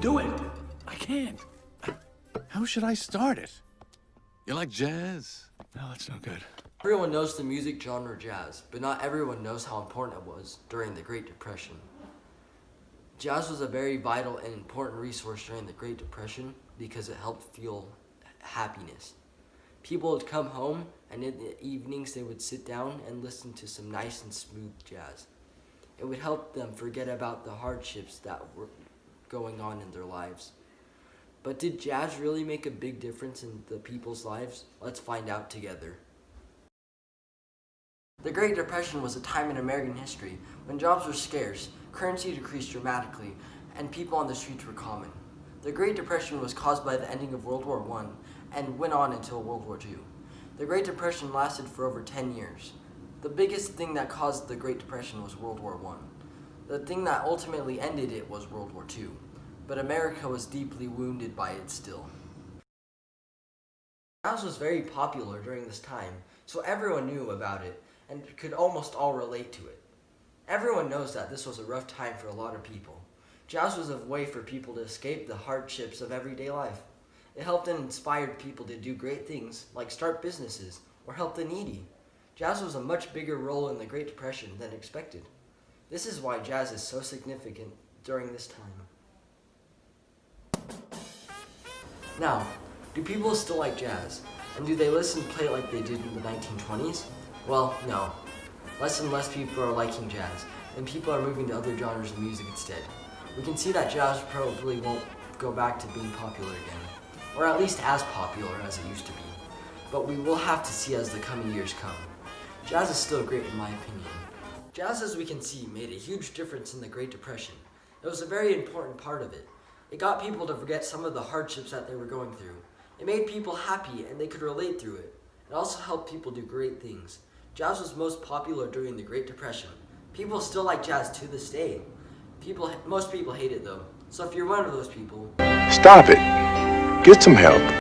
Do it! I can't. How should I start it? You like jazz? No, that's no good. Everyone knows the music genre jazz, but not everyone knows how important it was during the Great Depression. Jazz was a very vital and important resource during the Great Depression because it helped fuel happiness. People would come home, and in the evenings they would sit down and listen to some nice and smooth jazz. It would help them forget about the hardships that were going on in their lives. But did jazz really make a big difference in the people's lives? Let's find out together. The Great Depression was a time in American history when jobs were scarce, currency decreased dramatically, and people on the streets were common. The Great Depression was caused by the ending of World War I and went on until World War II. The Great Depression lasted for over 10 years. The biggest thing that caused the Great Depression was World War I. The thing that ultimately ended it was World War II, but America was deeply wounded by it still. Jazz was very popular during this time, so everyone knew about it and could almost all relate to it. Everyone knows that this was a rough time for a lot of people. Jazz was a way for people to escape the hardships of everyday life. It helped and inspired people to do great things, like start businesses or help the needy. Jazz was a much bigger role in the Great Depression than expected. This is why jazz is so significant during this time. Now, do people still like jazz? And do they listen and play it like they did in the 1920s? Well, no. Less and less people are liking jazz, and people are moving to other genres of music instead. We can see that jazz probably won't go back to being popular again, or at least as popular as it used to be. But we will have to see as the coming years come. Jazz is still great in my opinion. Jazz, as we can see, made a huge difference in the Great Depression. It was a very important part of it. It got people to forget some of the hardships that they were going through. It made people happy and they could relate through it. It also helped people do great things. Jazz was most popular during the Great Depression. People still like jazz to this day. Most people hate it though. So if you're one of those people, Stop it. Get some help.